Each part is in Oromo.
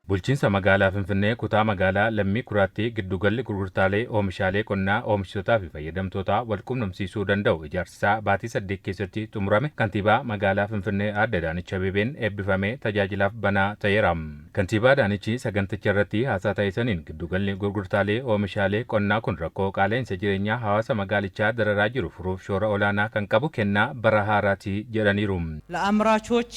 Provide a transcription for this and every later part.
Bulchiinsa magaalaa Finfinnee kutaa magaalaa Lammii Kuraatti giddugalli gurgurtaalee oomishaalee qonnaa oomishtotaa fi fayyadamtootaa wal quunnamsiisuu danda'u ijaarsisaa baatii 8 keessatti xumurame kantiibaa magaalaa Finfinnee Aadde Adaanech Abeebeen eebbifamee tajaajilaaf banaa ta'eera. Kantiibaa Adaanech saganticha irratti haasaa taasisaniin giddugalli gurgurtaalee oomishaalee qonnaa kun rakkoo qaala'insa jireenyaa hawaasa magaalichaa dararaa jiru furuuf shoora olaanaa kan qabu kennaa bara haaraati jedhaniiru. ለአምራቾች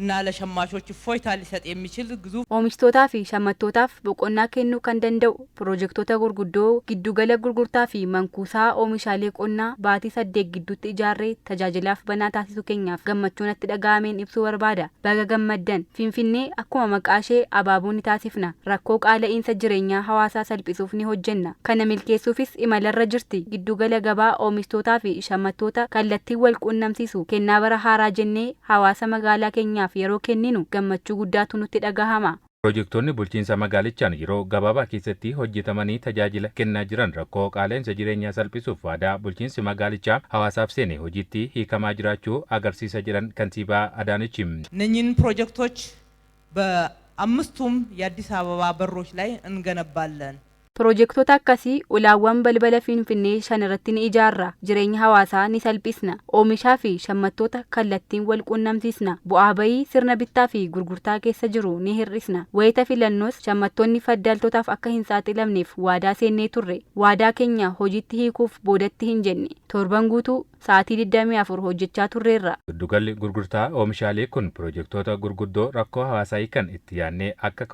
እና ለሸማቾች እፎይታ ሊሰጥ የሚችል ግዙፍ oomishtoota fi shammattootaaf boqonnaa kennuu kan danda'u piroojektota gurguddoo giddugala gurgurtaa fi mankuusaa oomishaalee qonnaa baatii 8 gidduutti ijaarree tajaajilaaf banaa taasisuu keenyaaf gammachuun itti dhaga'ameen ibsuu barbaada. Baga gammaddan. Finfinnee akkuma maqaa ishee abaaboo ni taasifna. Rakkoo qaala'insa jireenyaa hawaasaa salphisuuf ni hojjenna. Kana milkeessuufis imalarra jirti. Giddugala gabaa oomishtootaa fi shammattoota kallattii wal quunnamsiisu kennaa bara haaraa jennee hawaasa magaalaa keenyaa yeroo kenninu gammachuu guddaatu nutti dhagahama. Piroojektonni bulchiinsa magaalichaan yeroo gabaabaa keessatti hojjetamanii tajaajila kennaa jiran rakkoo qaala'insa jireenyaa salphisuuf waadaa bulchiinsi magaalichaa hawaasaaf seene hojiitti hiikamaa jiraachuu agarsiisa jedhan kantiibaa Adaanech. እነኚህን ፕሮጀክቶች በአምስቱም የአዲስ አበባ በሮች ላይ እንገነባለን። Piroojektota akkasii ulaawwan balbala Finfinnee 5 irratti ni ijaarra. Jireenya hawaasaa ni salphisna. Oomishaa fi shammattoota kallattiin wal quunnamsiisna. Bu'aa bayii sirna bittaa fi gurgurtaa keessa jiru ni hir'isna. Wayita filannoos shammattoonni faddaaltotaaf akka hin saaxilamneef waadaa seennee turre. Waadaa keenya hojiitti hiikuuf boodatti hin jenne. Torban guutuu sa'aatii 24 hojjechaa turreerra. Giddugalli gurgurtaa oomishaalee kun piroojektota gurguddoo rakkoo hawaasaa hiikan itti yaadnee akka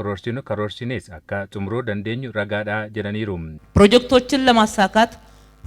karoorsinees akka xumuruu dandeenyu ragaadha jedhaniiru. ፕሮጀክቶችን ለማሳካት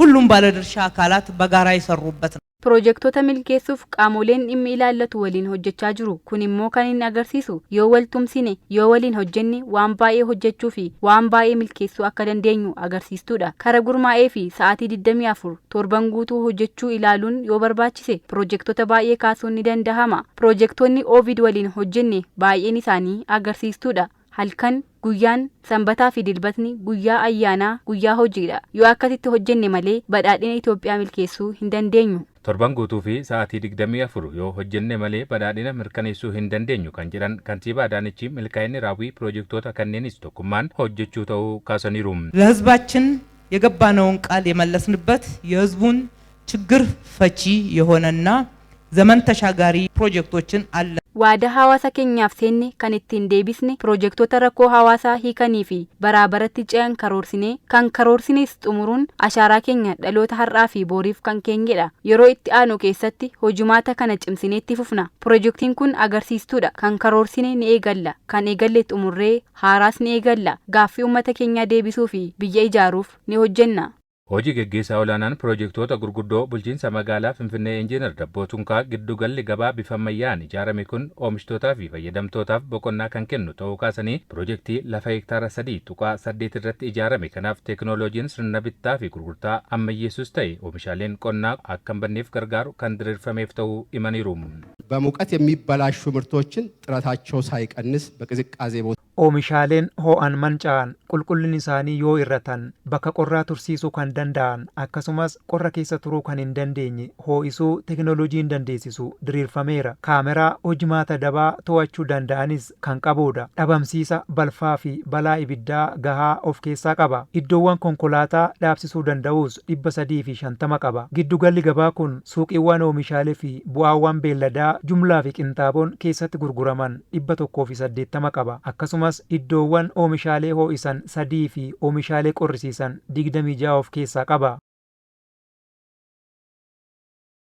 ሁሉም ባለድርሻ አካላት በጋራ የሰሩበት ነው። Piroojektota milkeessuuf qaamoleen dhimmi ilaallatu waliin hojjechaa jiru. Kun immoo kan inni agarsiisu yoo wal tumsine yoo waliin hojjenne waan baay'ee hojjechuu fi waan baay'ee milkeessuu akka dandeenyu agarsiistudha. Kara gurmaa'ee fi sa'aatii 24 torban guutuu hojjechuu ilaaluun yoo barbaachise piroojektota baay'ee kaasuun ni danda'ama. Piroojektonni Ovid waliin hojjenne baay'een isaanii agarsiistudha. Halkan guyyaan sanbataa fi dilbatni guyyaa ayyaanaa guyyaa hojiidha. Yoo akkasitti hojjenne malee badhaadhina Itoophiyaa milkeessuu hin dandeenyu. Torban guutuu fi sa'aatii 24 yoo hojjenne malee badhaadhina mirkaneessuu hin dandeenyu kan jedhan kantiibaa Adaanech milkaa'inni raawwii piroojektota kanneenis tokkummaan hojjechuu ta'uu kaasaniiru. ለህዝባችን የገባነውን ቃል የመለስንበት የህዝቡን ችግር ፈቺ የሆነና ዘመን ተሻጋሪ ፕሮጀክቶችን አለ Waadaa hawaasa keenyaaf seenne kan ittiin deebisne piroojektota rakkoo hawaasaa hiikanii fi baraabaratti ce'an karoorsines xumuruun ashaaraa keenya dhaloota har'aa fi booriif kan keenyedha. Yeroo itti aanu keessatti hojimaata kana cimsineetti fufna. Piroojeektiin kun agarsiistuudha. Kan karoorsine ni eegalla. Kan eegalle xumurree haaraas ni eegalla. Gaaffii uummata keenyaa deebisuu fi biyya ijaaruuf ni hojjenna. Hojii geggeessaa olaanaan piroojektota gurguddoo bulchiinsa magaalaa Finfinnee Injiinar Dabboo Tunkaa giddugalli gabaa bifa ammayyaan ijaarame kun oomishtootaa fi fayyadamtootaaf boqonnaa kan kennu ta'uu kaasanii piroojeektii lafa hektaara 3.8 irratti ijaarame kanaaf teekinooloojiin sirna bittaa fi gurgurtaa ammayyeessus ta'e oomishaaleen qonnaa akka hin banneef gargaaru kan diriirfameef ta'uu himaniiru. በሙቀት የሚበላሹ ምርቶችን ጥራታቸው ሳይቀንስ በቅዝቃዜ ቦታ oomishaaleen ho'an manca'an qulqullinni isaanii yoo irratan bakka qorraa tursiisuu kan danda'an akkasumas qorra keessa turuu kan hin dandeenye ho'isuu teekinooloojiin dandeessisu diriirfameera. Kaameraa hojimaata dabaa to'achuu danda'anis kan qabudha. Dhabamsiisa balfaa fi balaa ibiddaa gahaa of keessaa qaba. Iddoowwan konkolaataa dhaabsisuu danda'us 350 qaba. Giddugalli gabaa kun suuqiiwwan oomishaalee fi bu'aawwan beelladaa jumlaa fi qintaaboon keessatti gurguraman 180 qaba. Akkasumas iddoowwan oomishaalee ho'isan 3 fi oomishaalee qorrisiisan 26 of keessaa qaba.